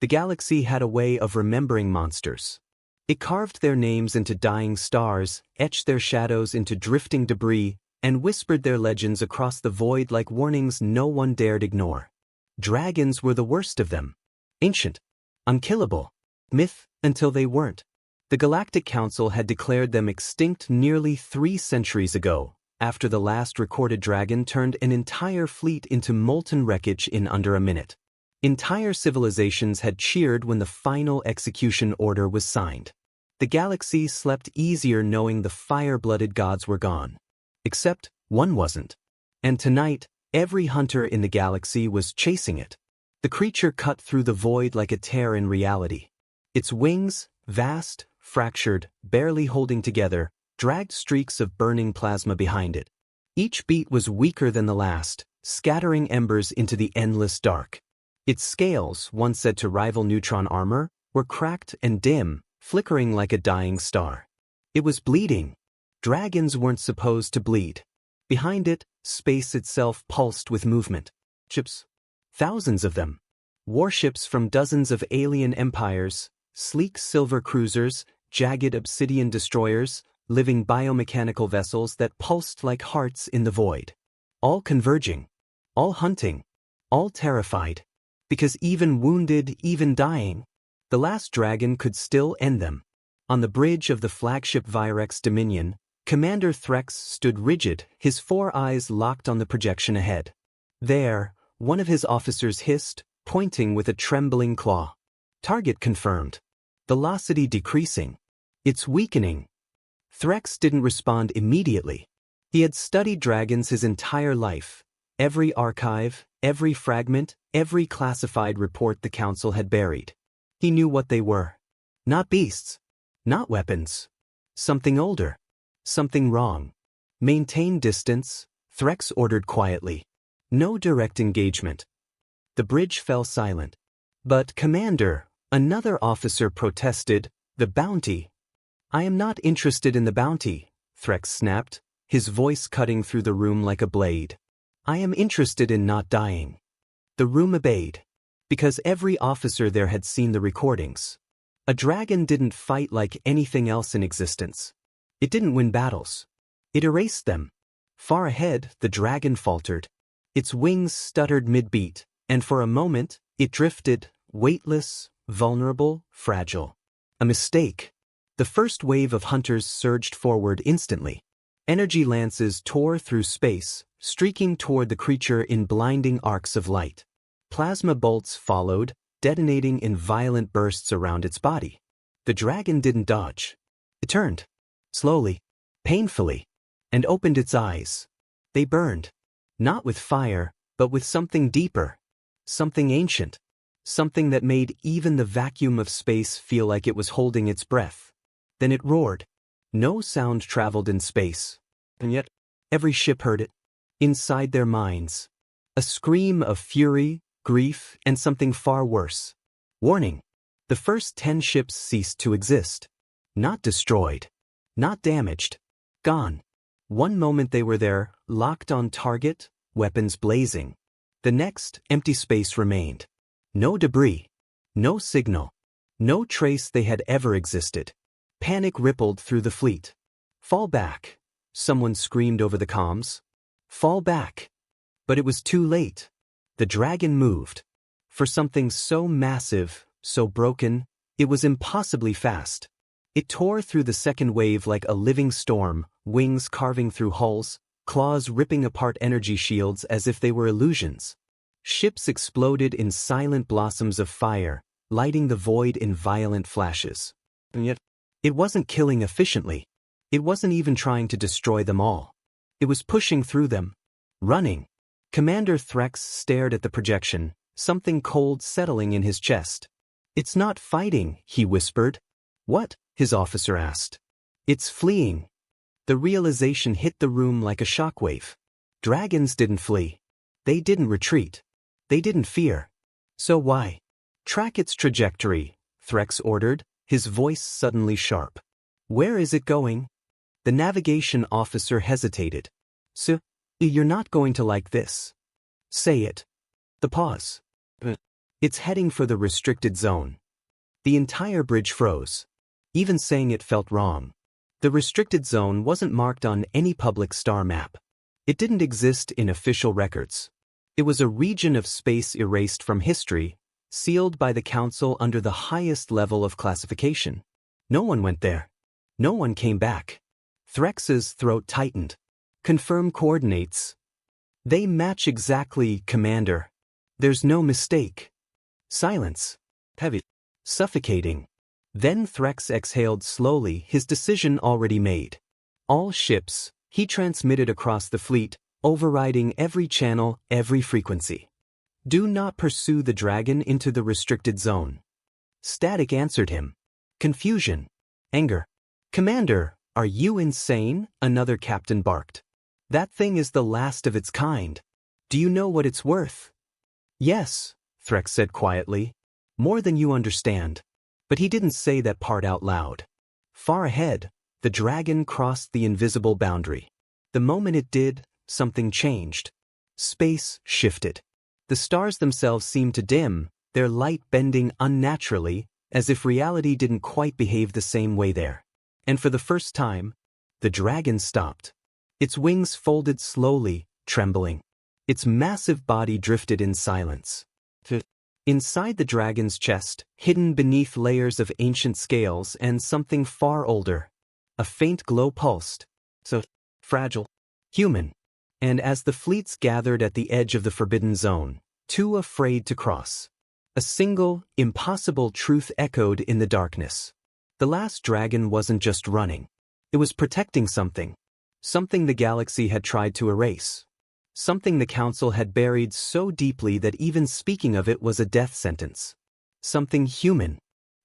The galaxy had a way of remembering monsters. It carved their names into dying stars, etched their shadows into drifting debris, and whispered their legends across the void like warnings no one dared ignore. Dragons were the worst of them. Ancient. Unkillable. Myth, until they weren't. The Galactic Council had declared them extinct nearly 3 centuries ago, after the last recorded dragon turned an entire fleet into molten wreckage in under a minute. Entire civilizations had cheered when the final execution order was signed. The galaxy slept easier knowing the fire-blooded gods were gone. Except, one wasn't. And tonight, every hunter in the galaxy was chasing it. The creature cut through the void like a tear in reality. Its wings, vast, fractured, barely holding together, dragged streaks of burning plasma behind it. Each beat was weaker than the last, scattering embers into the endless dark. Its scales, once said to rival neutron armor, were cracked and dim, flickering like a dying star. It was bleeding. Dragons weren't supposed to bleed. Behind it, space itself pulsed with movement. Ships. Thousands of them. Warships from dozens of alien empires, sleek silver cruisers, jagged obsidian destroyers, living biomechanical vessels that pulsed like hearts in the void. All converging. All hunting. All terrified. Because even wounded, even dying, the last dragon could still end them. On the bridge of the flagship Virex Dominion, Commander Threx stood rigid, his 4 eyes locked on the projection ahead. There, one of his officers hissed, pointing with a trembling claw. Target confirmed. Velocity decreasing. It's weakening. Threx didn't respond immediately. He had studied dragons his entire life. Every archive, every fragment, every classified report the Council had buried. He knew what they were. Not beasts. Not weapons. Something older. Something wrong. Maintain distance, Threx ordered quietly. No direct engagement. The bridge fell silent. But, Commander, another officer protested, the bounty. I am not interested in the bounty, Threx snapped, his voice cutting through the room like a blade. I am interested in not dying. The room obeyed. Because every officer there had seen the recordings. A dragon didn't fight like anything else in existence. It didn't win battles. It erased them. Far ahead, the dragon faltered. Its wings stuttered mid-beat, and for a moment, it drifted, weightless, vulnerable, fragile. A mistake. The first wave of hunters surged forward instantly. Energy lances tore through space, streaking toward the creature in blinding arcs of light. Plasma bolts followed, detonating in violent bursts around its body. The dragon didn't dodge. It turned. Slowly. Painfully. And opened its eyes. They burned. Not with fire, but with something deeper. Something ancient. Something that made even the vacuum of space feel like it was holding its breath. Then it roared. No sound traveled in space. And yet, every ship heard it. Inside their minds. A scream of fury, grief, and something far worse. Warning. The first 10 ships ceased to exist. Not destroyed. Not damaged. Gone. One moment they were there, locked on target, weapons blazing. The next, empty space remained. No debris. No signal. No trace they had ever existed. Panic rippled through the fleet. Fall back. Someone screamed over the comms. Fall back. But it was too late. The dragon moved. For something so massive, so broken, it was impossibly fast. It tore through the second wave like a living storm, wings carving through hulls, claws ripping apart energy shields as if they were illusions. Ships exploded in silent blossoms of fire, lighting the void in violent flashes. And yet, it wasn't killing efficiently. It wasn't even trying to destroy them all. It was pushing through them. Running. Commander Threx stared at the projection, something cold settling in his chest. It's not fighting, he whispered. What? His officer asked. It's fleeing. The realization hit the room like a shockwave. Dragons didn't flee. They didn't retreat. They didn't fear. So why? Track its trajectory, Threx ordered, his voice suddenly sharp. Where is it going? The navigation officer hesitated. So, you're not going to like this. Say it. The pause. It's heading for the restricted zone. The entire bridge froze. Even saying it felt wrong. The restricted zone wasn't marked on any public star map. It didn't exist in official records. It was a region of space erased from history, sealed by the Council under the highest level of classification. No one went there. No one came back. Threx's throat tightened. Confirm coordinates. They match exactly, Commander. There's no mistake. Silence. Heavy. Suffocating. Then Threx exhaled slowly, his decision already made. All ships, he transmitted across the fleet, overriding every channel, every frequency. Do not pursue the dragon into the restricted zone. Static answered him. Confusion. Anger. Commander, are you insane? Another captain barked. That thing is the last of its kind. Do you know what it's worth? Yes, Threx said quietly. More than you understand. But he didn't say that part out loud. Far ahead, the dragon crossed the invisible boundary. The moment it did, something changed. Space shifted. The stars themselves seemed to dim, their light bending unnaturally, as if reality didn't quite behave the same way there. And for the first time, the dragon stopped. Its wings folded slowly, trembling. Its massive body drifted in silence. Inside the dragon's chest, hidden beneath layers of ancient scales and something far older. A faint glow pulsed. So fragile. Human. And as the fleets gathered at the edge of the forbidden zone, too afraid to cross, a single, impossible truth echoed in the darkness. The last dragon wasn't just running. It was protecting something. Something the galaxy had tried to erase. Something the Council had buried so deeply that even speaking of it was a death sentence. Something human.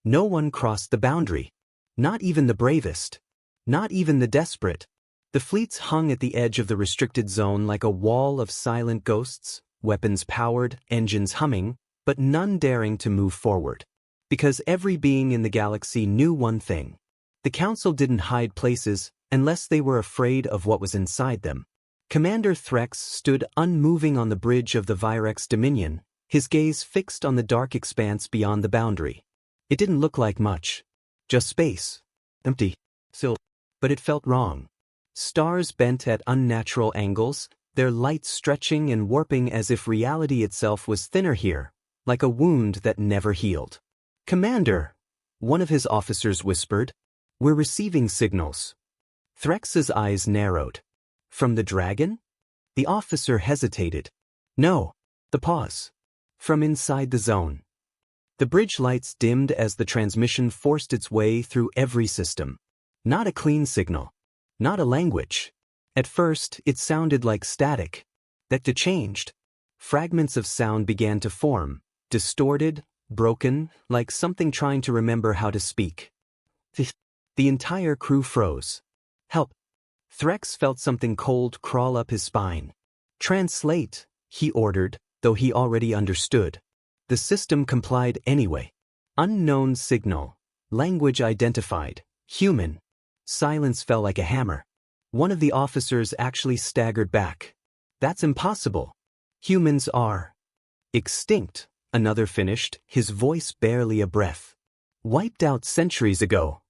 No one crossed the boundary. Not even the bravest. Not even the desperate. The fleets hung at the edge of the restricted zone like a wall of silent ghosts, weapons powered, engines humming, but none daring to move forward. Because every being in the galaxy knew one thing. The Council didn't hide places unless they were afraid of what was inside them. Commander Threx stood unmoving on the bridge of the Virex Dominion, his gaze fixed on the dark expanse beyond the boundary. It didn't look like much. Just space. Empty. Still. But it felt wrong. Stars bent at unnatural angles, their light stretching and warping as if reality itself was thinner here, like a wound that never healed. Commander, one of his officers whispered, we're receiving signals. Threx's eyes narrowed. From the dragon? The officer hesitated. No. The pause. From inside the zone. The bridge lights dimmed as the transmission forced its way through every system. Not a clean signal. Not a language. At first, it sounded like static. That changed. Fragments of sound began to form, distorted, broken, like something trying to remember how to speak. The entire crew froze. Help. Threx felt something cold crawl up his spine. Translate, he ordered, though he already understood. The system complied anyway. Unknown signal. Language identified. Human. Silence fell like a hammer. One of the officers actually staggered back. That's impossible. Humans are extinct, another finished, his voice barely a breath. Wiped out centuries ago.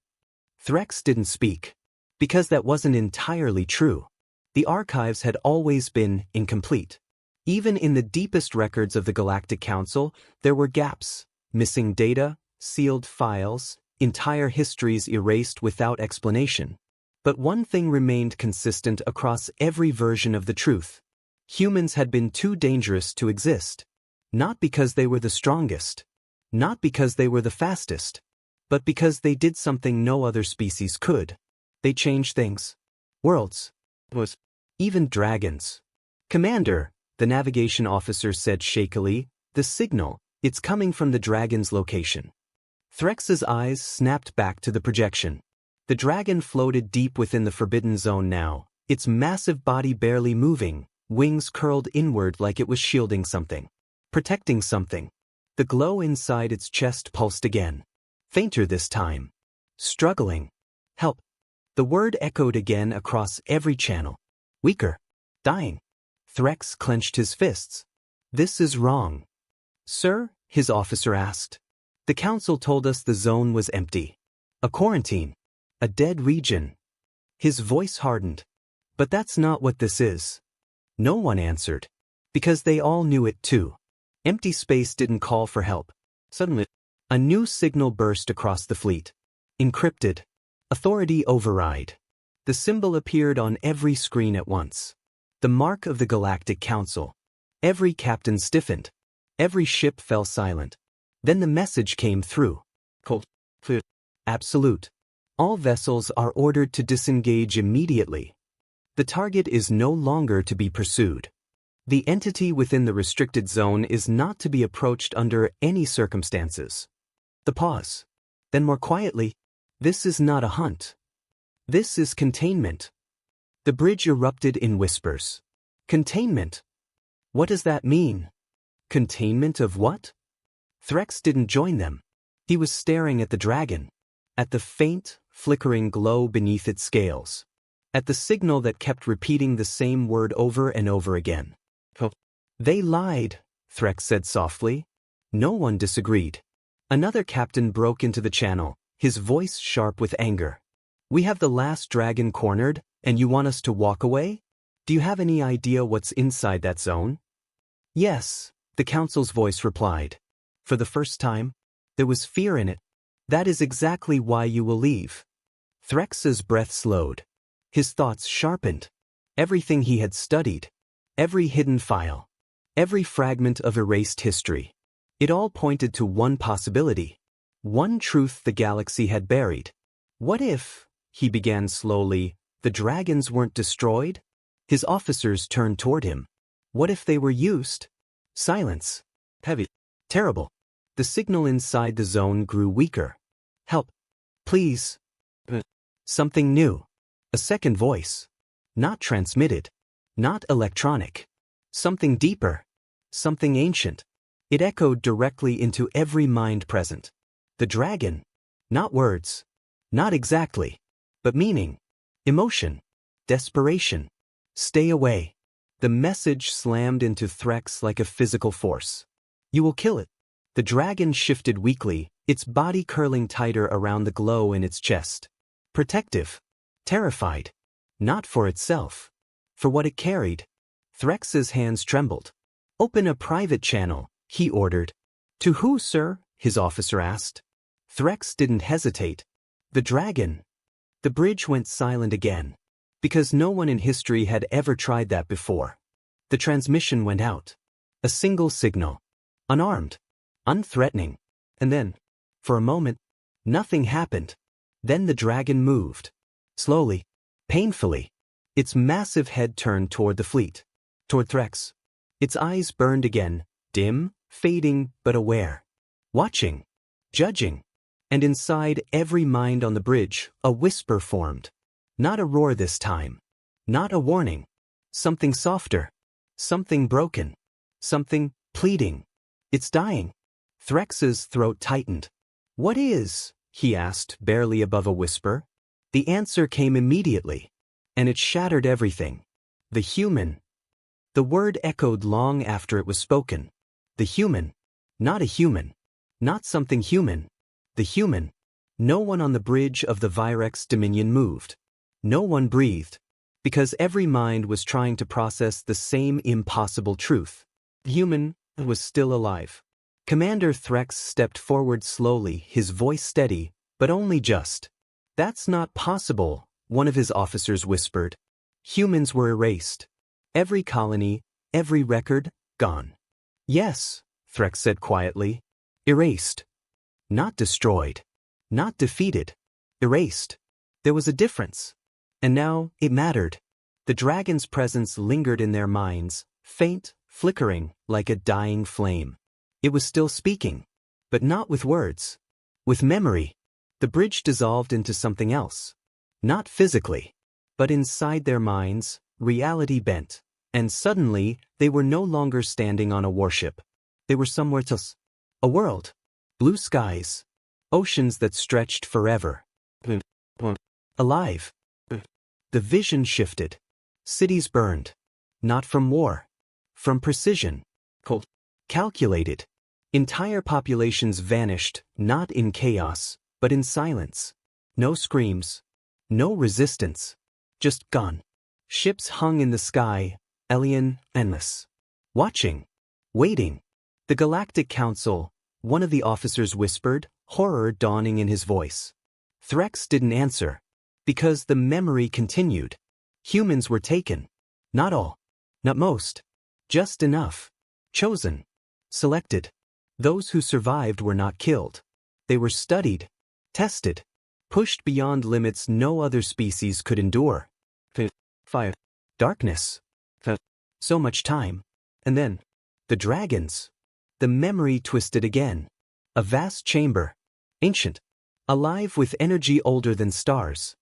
Threx didn't speak. Because that wasn't entirely true. The archives had always been incomplete. Even in the deepest records of the Galactic Council, there were gaps, missing data, sealed files, entire histories erased without explanation. But one thing remained consistent across every version of the truth. Humans had been too dangerous to exist. Not because they were the strongest. Not because they were the fastest. But because they did something no other species could. They changed things. Worlds. Even dragons. Commander, the navigation officer said shakily, the signal, it's coming from the dragon's location. Threx's eyes snapped back to the projection. The dragon floated deep within the forbidden zone now, its massive body barely moving, wings curled inward like it was shielding something. Protecting something. The glow inside its chest pulsed again. Fainter this time. Struggling. Help. The word echoed again across every channel. Weaker. Dying. Threx clenched his fists. This is wrong. Sir, his officer asked. The council told us the zone was empty. A quarantine. A dead region. His voice hardened. But that's not what this is. No one answered. Because they all knew it too. Empty space didn't call for help. Suddenly, a new signal burst across the fleet. Encrypted. Authority override. The symbol appeared on every screen at once. The mark of the Galactic Council. Every captain stiffened. Every ship fell silent. Then the message came through. Cold. Clear. Absolute. All vessels are ordered to disengage immediately. The target is no longer to be pursued. The entity within the restricted zone is not to be approached under any circumstances. The pause. Then more quietly, this is not a hunt. This is containment. The bridge erupted in whispers. Containment? What does that mean? Containment of what? Threx didn't join them. He was staring at the dragon. At the faint, flickering glow beneath its scales. At the signal that kept repeating the same word over and over again. They lied, Threx said softly. No one disagreed. Another captain broke into the channel, his voice sharp with anger. We have the last dragon cornered, and you want us to walk away? Do you have any idea what's inside that zone? Yes, the council's voice replied. For the first time, there was fear in it. That is exactly why you will leave. Threx's breath slowed. His thoughts sharpened. Everything he had studied. Every hidden file. Every fragment of erased history. It all pointed to one possibility. One truth the galaxy had buried. What if, he began slowly, the dragons weren't destroyed? His officers turned toward him. What if they were used? Silence. Heavy. Terrible. The signal inside the zone grew weaker. Help. Please. Something new. A second voice. Not transmitted. Not electronic. Something deeper. Something ancient. It echoed directly into every mind present. The dragon. Not words. Not exactly. But meaning. Emotion. Desperation. Stay away. The message slammed into Threx like a physical force. You will kill it. The dragon shifted weakly, its body curling tighter around the glow in its chest. Protective. Terrified. Not for itself. For what it carried. Threx's hands trembled. Open a private channel, he ordered. To who, sir? His officer asked. Threx didn't hesitate. The dragon. The bridge went silent again. Because no one in history had ever tried that before. The transmission went out. A single signal. Unarmed. Unthreatening. And then, for a moment, nothing happened. Then the dragon moved. Slowly. Painfully. Its massive head turned toward the fleet. Toward Threx. Its eyes burned again, dim, fading, but aware. Watching. Judging. And inside every mind on the bridge, a whisper formed. Not a roar this time. Not a warning. Something softer. Something broken. Something pleading. It's dying. Threx's throat tightened. What is? He asked, barely above a whisper. The answer came immediately. And it shattered everything. The human. The word echoed long after it was spoken. The human. Not a human. Not something human. The human. No one on the bridge of the Virex Dominion moved. No one breathed. Because every mind was trying to process the same impossible truth. The human was still alive. Commander Threx stepped forward slowly, his voice steady, but only just. That's not possible, one of his officers whispered. Humans were erased. Every colony, every record, gone. Yes, Threx said quietly. Erased. Not destroyed. Not defeated. Erased. There was a difference. And now, it mattered. The dragon's presence lingered in their minds, faint, flickering, like a dying flame. It was still speaking. But not with words. With memory. The bridge dissolved into something else. Not physically. But inside their minds, reality bent. And suddenly, they were no longer standing on a warship. They were somewhere else. A world. Blue skies. Oceans that stretched forever. Alive. The vision shifted. Cities burned. Not from war. From precision. Cold. Calculated. Entire populations vanished, not in chaos, but in silence. No screams. No resistance. Just gone. Ships hung in the sky, alien, endless. Watching. Waiting. The Galactic Council, one of the officers whispered, horror dawning in his voice. Threx didn't answer. Because the memory continued. Humans were taken. Not all. Not most. Just enough. Chosen. Selected. Those who survived were not killed. They were studied. Tested. Pushed beyond limits no other species could endure. Fire. Darkness. So much time. And then. The dragons. The memory twisted again. A vast chamber. Ancient. Alive with energy older than stars.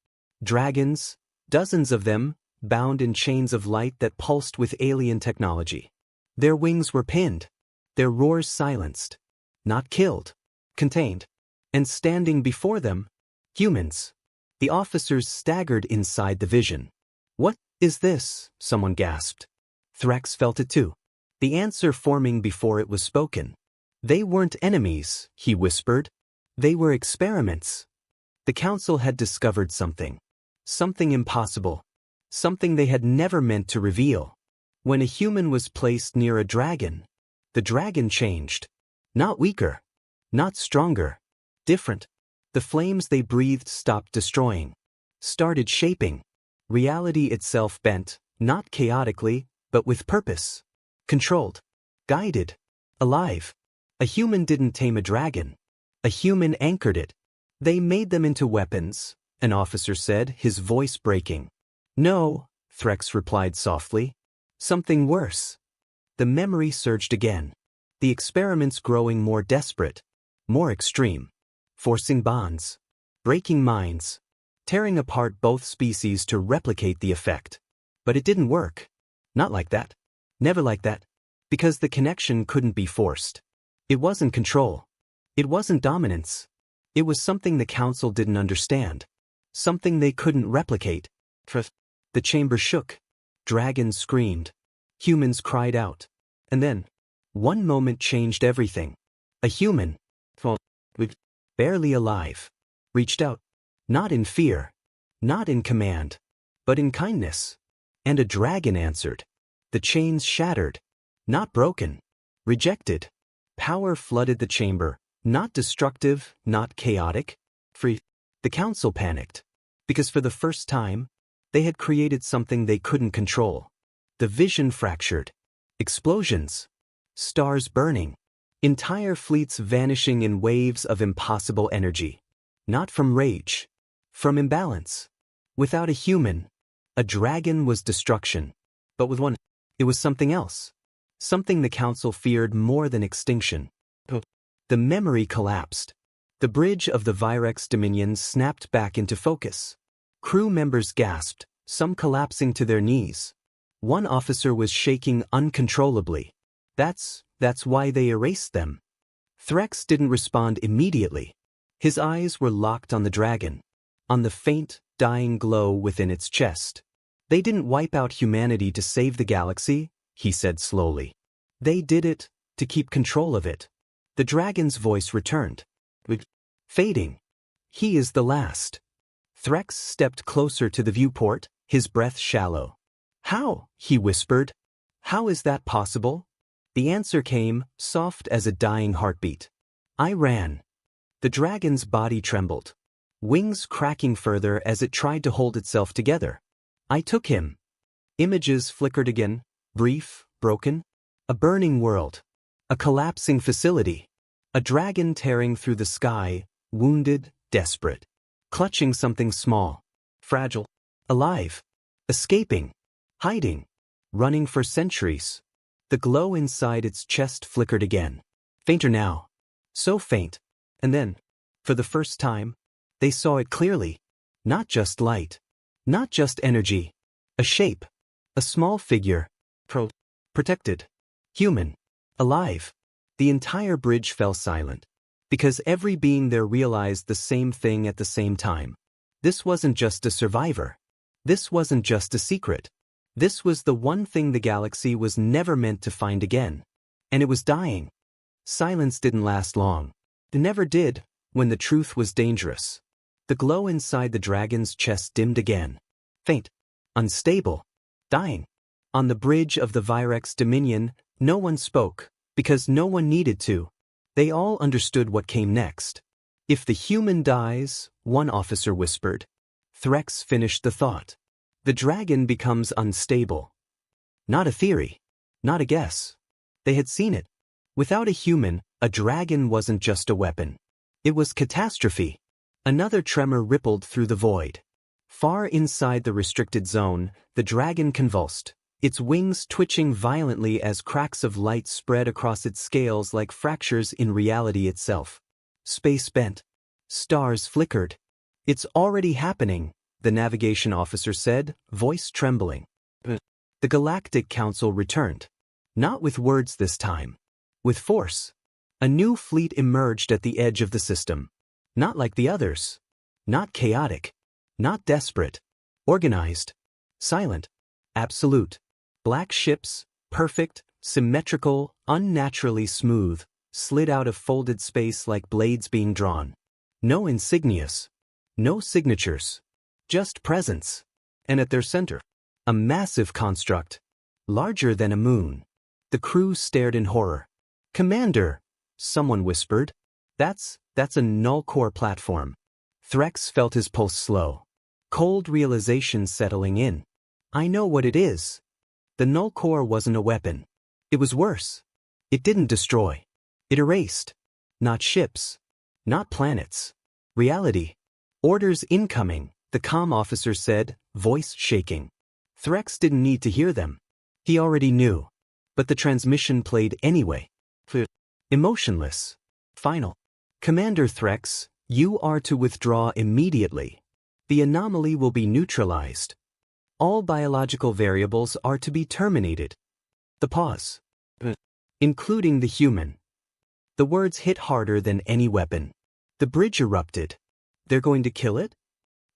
Dragons. Dozens of them, bound in chains of light that pulsed with alien technology. Their wings were pinned. Their roars silenced. Not killed. Contained. And standing before them, humans. The officers staggered inside the vision. What is this? Someone gasped. Threx felt it too. The answer forming before it was spoken. They weren't enemies, he whispered. They were experiments. The council had discovered something. Something impossible. Something they had never meant to reveal. When a human was placed near a dragon, the dragon changed. Not weaker. Not stronger. Different. The flames they breathed stopped destroying. Started shaping. Reality itself bent, not chaotically, but with purpose. Controlled. Guided. Alive. A human didn't tame a dragon. A human anchored it. They made them into weapons, an officer said, his voice breaking. No, Threx replied softly. Something worse. The memory surged again. The experiments growing more desperate. More extreme. Forcing bonds. Breaking minds. Tearing apart both species to replicate the effect. But it didn't work. Not like that. Never like that. Because the connection couldn't be forced. It wasn't control. It wasn't dominance. It was something the council didn't understand. Something they couldn't replicate. The chamber shook. Dragons screamed. Humans cried out. And then, one moment changed everything. A human, barely alive, reached out. Not in fear. Not in command. But in kindness. And a dragon answered. The chains shattered. Not broken. Rejected. Power flooded the chamber. Not destructive, not chaotic. Free. The council panicked. Because for the first time, they had created something they couldn't control. The vision fractured. Explosions. Stars burning. Entire fleets vanishing in waves of impossible energy. Not from rage. From imbalance. Without a human, a dragon was destruction. But with one, it was something else. Something the council feared more than extinction. The memory collapsed. The bridge of the Virex Dominion snapped back into focus. Crew members gasped, some collapsing to their knees. One officer was shaking uncontrollably. That's why they erased them. Threx didn't respond immediately. His eyes were locked on the dragon. On the faint, dying glow within its chest. They didn't wipe out humanity to save the galaxy, he said slowly. They did it to keep control of it. The dragon's voice returned. Fading. He is the last. Threx stepped closer to the viewport, his breath shallow. How? He whispered. How is that possible? The answer came, soft as a dying heartbeat. I ran. The dragon's body trembled. Wings cracking further as it tried to hold itself together. I took him. Images flickered again, brief, broken. A burning world. A collapsing facility. A dragon tearing through the sky, wounded, desperate. Clutching something small. Fragile. Alive. Escaping. Hiding. Running for centuries. The glow inside its chest flickered again. Fainter now. So faint. And then, for the first time, they saw it clearly. Not just light. Not just energy. A shape. A small figure. Protected. Human. Alive. The entire bridge fell silent. Because every being there realized the same thing at the same time. This wasn't just a survivor. This wasn't just a secret. This was the one thing the galaxy was never meant to find again. And it was dying. Silence didn't last long. It never did, when the truth was dangerous. The glow inside the dragon's chest dimmed again. Faint. Unstable. Dying. On the bridge of the Virex Dominion, no one spoke, because no one needed to. They all understood what came next. If the human dies, one officer whispered. Threx finished the thought. The dragon becomes unstable. Not a theory. Not a guess. They had seen it. Without a human, a dragon wasn't just a weapon. It was catastrophe. Another tremor rippled through the void. Far inside the restricted zone, the dragon convulsed, its wings twitching violently as cracks of light spread across its scales like fractures in reality itself. Space bent. Stars flickered. It's already happening, the navigation officer said, voice trembling. The Galactic Council returned. Not with words this time. With force. A new fleet emerged at the edge of the system. Not like the others. Not chaotic. Not desperate. Organized. Silent. Absolute. Black ships, perfect, symmetrical, unnaturally smooth, slid out of folded space like blades being drawn. No insignias. No signatures. Just presence. And at their center, a massive construct. Larger than a moon. The crew stared in horror. "Commander," someone whispered. That's a null core platform." Threx felt his pulse slow. Cold realization settling in. "I know what it is." The null core wasn't a weapon. It was worse. It didn't destroy. It erased. Not ships. Not planets. Reality. "Orders incoming," the comm officer said, voice shaking. Threx didn't need to hear them. He already knew. But the transmission played anyway. Emotionless. Final. "Commander Threx, you are to withdraw immediately. The anomaly will be neutralized. All biological variables are to be terminated." The pause. "Including the human." The words hit harder than any weapon. The bridge erupted. They're going to kill it?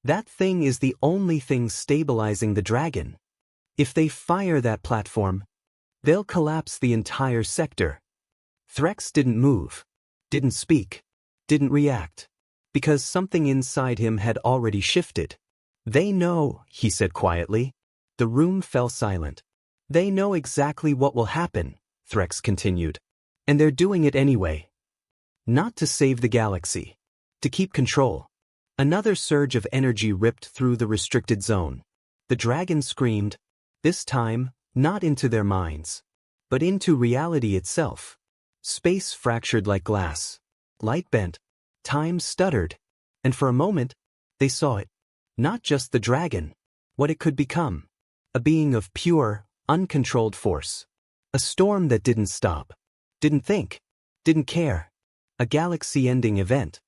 That thing is the only thing stabilizing the dragon. If they fire that platform, they'll collapse the entire sector. Threx didn't move. Didn't speak. Didn't react. Because something inside him had already shifted. "They know," he said quietly. The room fell silent. "They know exactly what will happen," Threx continued. "And they're doing it anyway. Not to save the galaxy. To keep control." Another surge of energy ripped through the restricted zone. The dragon screamed, this time, not into their minds, but into reality itself. Space fractured like glass. Light bent. Time stuttered. And for a moment, they saw it. Not just the dragon. What it could become. A being of pure, uncontrolled force. A storm that didn't stop. Didn't think. Didn't care. A galaxy-ending event.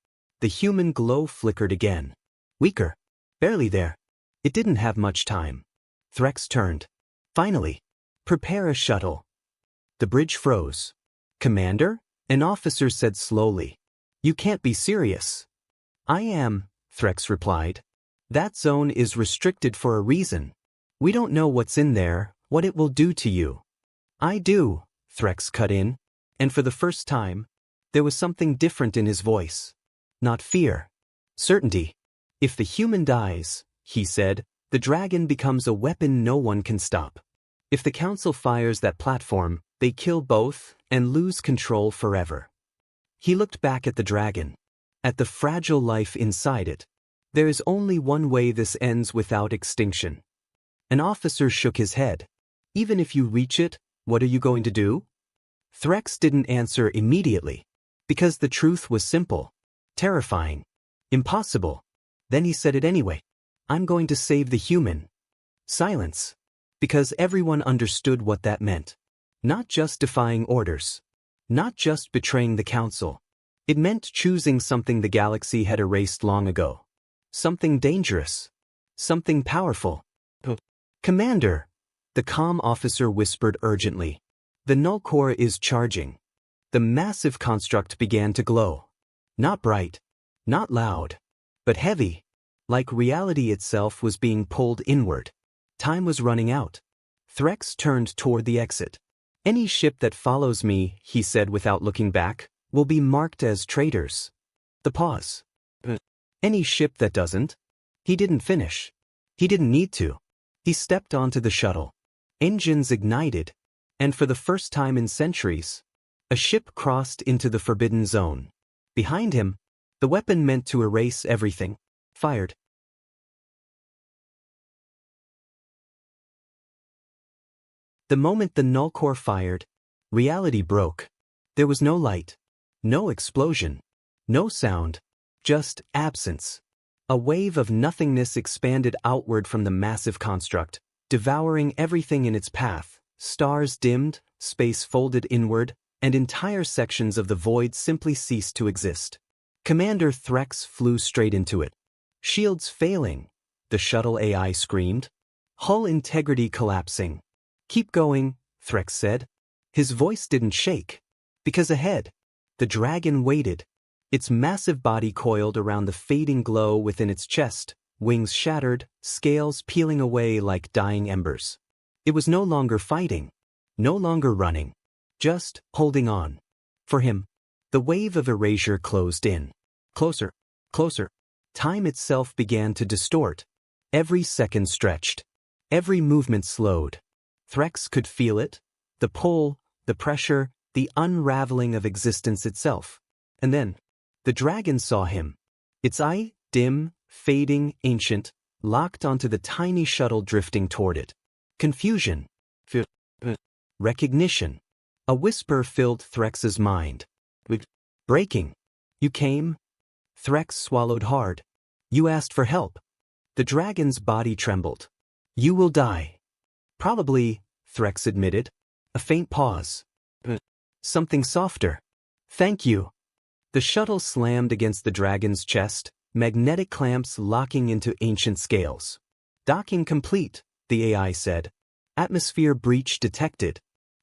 The human glow flickered again. Weaker. Barely there. It didn't have much time. Threx turned. "Finally. Prepare a shuttle." The bridge froze. "Commander?" an officer said slowly. "You can't be serious." "I am," Threx replied. "That zone is restricted for a reason. We don't know what's in there, what it will do to you." "I do," Threx cut in. And for the first time, there was something different in his voice. Not fear. Certainty. "If the human dies," he said, "the dragon becomes a weapon no one can stop. If the council fires that platform, they kill both and lose control forever." He looked back at the dragon. At the fragile life inside it. "There is only one way this ends without extinction." An officer shook his head. "Even if you reach it, what are you going to do?" Threx didn't answer immediately. Because the truth was simple. Terrifying. Impossible. Then he said it anyway. "I'm going to save the human." Silence. Because everyone understood what that meant. Not just defying orders. Not just betraying the council. It meant choosing something the galaxy had erased long ago. Something dangerous. Something powerful. "Commander," the comm officer whispered urgently. "The null core is charging." The massive construct began to glow. Not bright. Not loud. But heavy. Like reality itself was being pulled inward. Time was running out. Threx turned toward the exit. Any ship that follows me, he said without looking back, will be marked as traitors. The pause. Any ship that doesn't? He didn't finish. He didn't need to. He stepped onto the shuttle. Engines ignited, and for the first time in centuries, a ship crossed into the forbidden zone. Behind him, the weapon meant to erase everything, fired. The moment the null core fired, reality broke. There was no light, no explosion, no sound, just absence. A wave of nothingness expanded outward from the massive construct, devouring everything in its path. Stars dimmed, space folded inward, and entire sections of the void simply ceased to exist. Commander Threx flew straight into it. Shields failing, the shuttle AI screamed. Hull integrity collapsing. Keep going, Threx said. His voice didn't shake. Because ahead, the dragon waited. Its massive body coiled around the fading glow within its chest, wings shattered, scales peeling away like dying embers. It was no longer fighting, no longer running, just holding on. For him, the wave of erasure closed in. Closer, closer. Time itself began to distort. Every second stretched. Every movement slowed. Threx could feel it, the pull, the pressure, the unraveling of existence itself. And then, the dragon saw him. Its eye, dim, fading, ancient, locked onto the tiny shuttle drifting toward it. Confusion. Recognition. A whisper filled Threx's mind. Breaking. You came? Threx swallowed hard. You asked for help. The dragon's body trembled. You will die. Probably, Threx admitted. A faint pause. Something softer. Thank you. The shuttle slammed against the dragon's chest, magnetic clamps locking into ancient scales. Docking complete, the AI said. Atmosphere breach detected.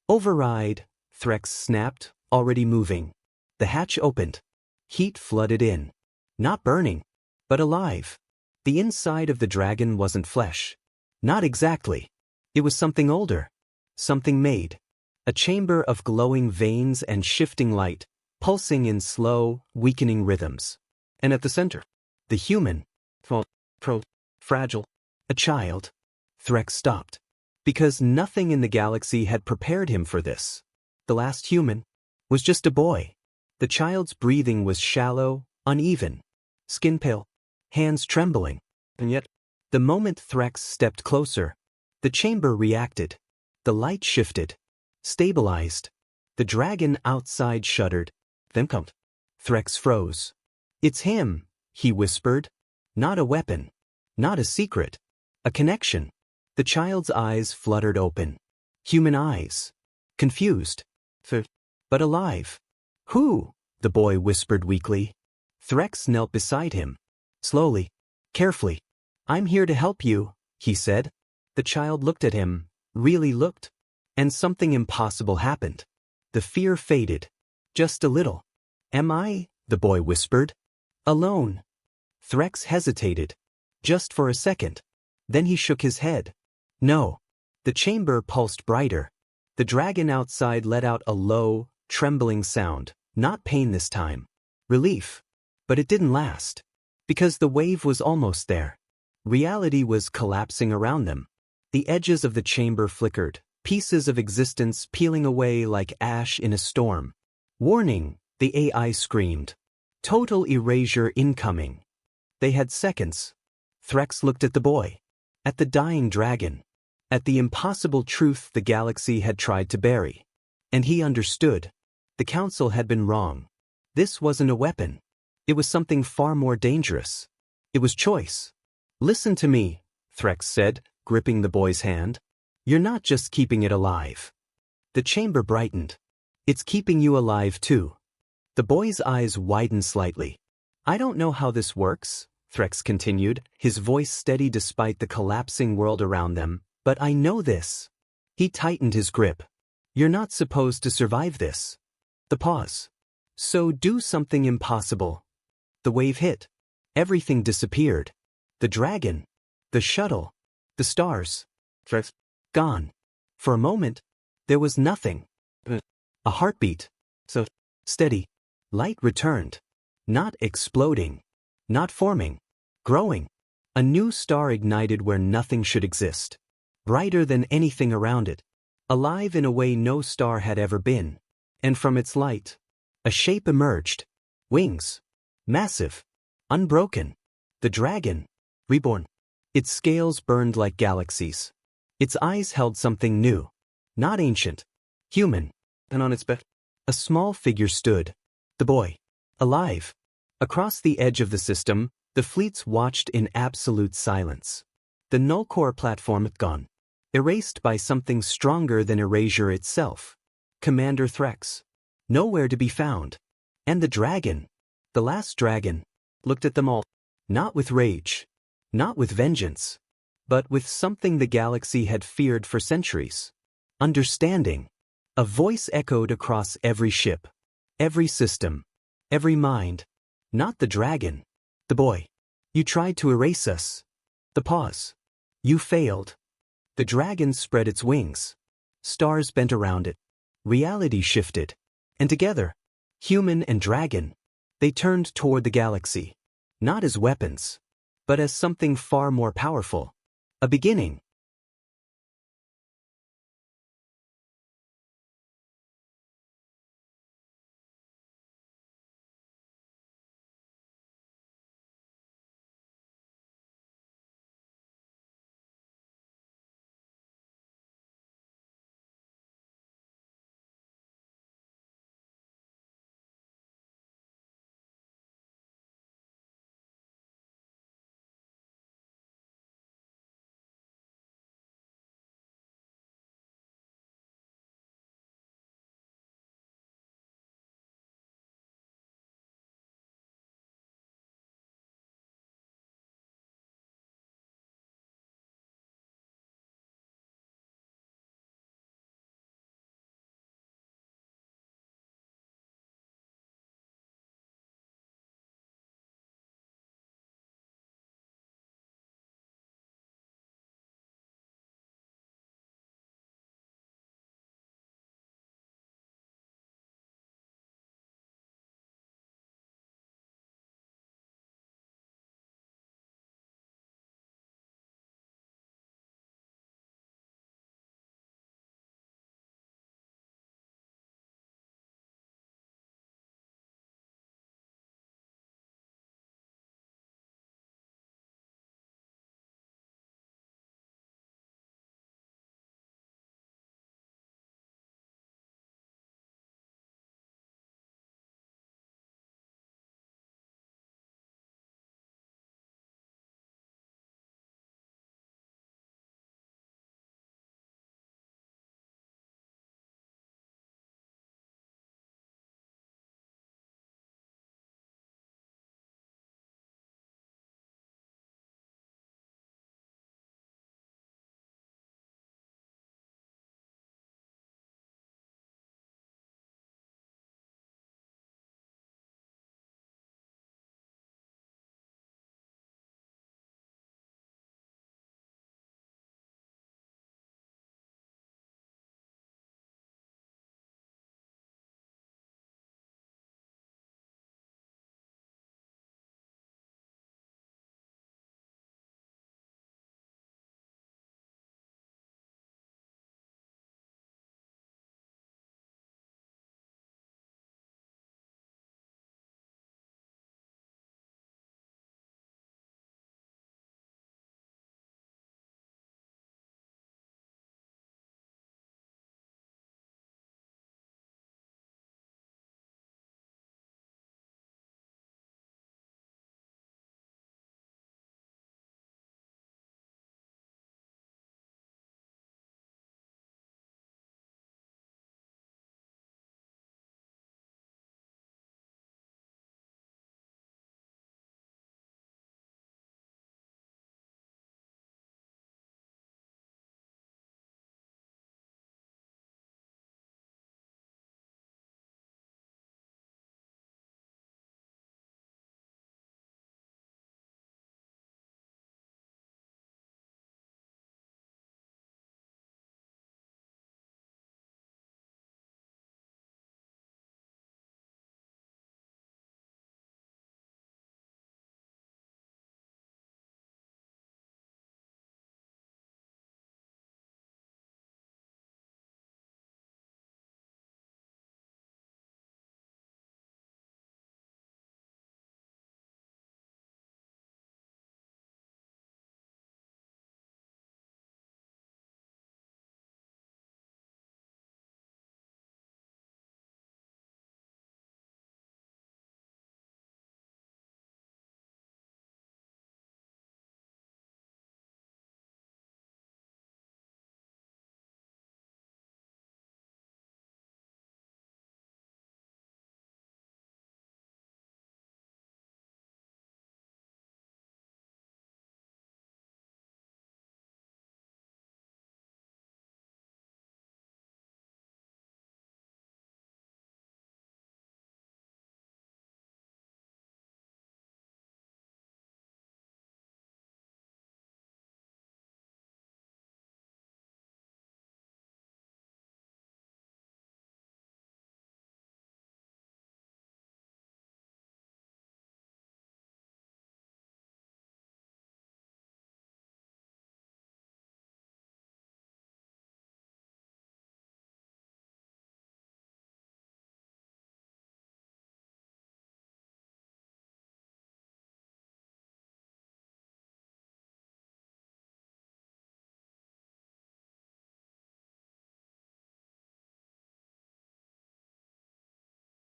Override, Threx snapped, already moving. The hatch opened. Heat flooded in. Not burning, but alive. The inside of the dragon wasn't flesh. Not exactly. It was something older. Something made. A chamber of glowing veins and shifting light, pulsing in slow, weakening rhythms. And at the center, the human. Fragile. A child. Threx stopped. Because nothing in the galaxy had prepared him for this. The last human was just a boy. The child's breathing was shallow, uneven, skin pale, hands trembling. And yet, the moment Threx stepped closer, the chamber reacted. The light shifted, stabilized. The dragon outside shuddered. Then come. Threx froze. It's him, he whispered. Not a weapon. Not a secret. A connection. The child's eyes fluttered open. Human eyes. Confused. But alive. Who? The boy whispered weakly. Threx knelt beside him. Slowly. Carefully. I'm here to help you, he said. The child looked at him, really looked. And something impossible happened. The fear faded. Just a little. Am I? The boy whispered. Alone. Threx hesitated. Just for a second. Then he shook his head. No. The chamber pulsed brighter. The dragon outside let out a low, trembling sound. Not pain this time. Relief. But it didn't last. Because the wave was almost there. Reality was collapsing around them. The edges of the chamber flickered, pieces of existence peeling away like ash in a storm. Warning, the AI screamed. Total erasure incoming. They had seconds. Threx looked at the boy. At the dying dragon. At the impossible truth the galaxy had tried to bury. And he understood. The council had been wrong. This wasn't a weapon. It was something far more dangerous. It was choice. Listen to me, Threx said, gripping the boy's hand. You're not just keeping it alive. The chamber brightened. It's keeping you alive too. The boy's eyes widened slightly. I don't know how this works, Threx continued, his voice steady despite the collapsing world around them, but I know this. He tightened his grip. You're not supposed to survive this. The pause. So do something impossible. The wave hit. Everything disappeared. The dragon. The shuttle. The stars. Threx. Gone. For a moment, there was nothing. A heartbeat. So steady. Light returned. Not exploding. Not forming. Growing. A new star ignited where nothing should exist. Brighter than anything around it. Alive in a way no star had ever been. And from its light, a shape emerged. Wings. Massive. Unbroken. The dragon. Reborn. Its scales burned like galaxies. Its eyes held something new. Not ancient. Human. And on its back, a small figure stood. The boy. Alive. Across the edge of the system, the fleets watched in absolute silence. The null-core platform gone. Erased by something stronger than erasure itself. Commander Threx. Nowhere to be found. And the dragon, the last dragon, looked at them all. Not with rage. Not with vengeance. But with something the galaxy had feared for centuries. Understanding. A voice echoed across every ship. Every system. Every mind. Not the dragon. The boy. You tried to erase us. The pause. You failed. The dragon spread its wings. Stars bent around it. Reality shifted. And together, human and dragon, they turned toward the galaxy. Not as weapons, but as something far more powerful. A beginning.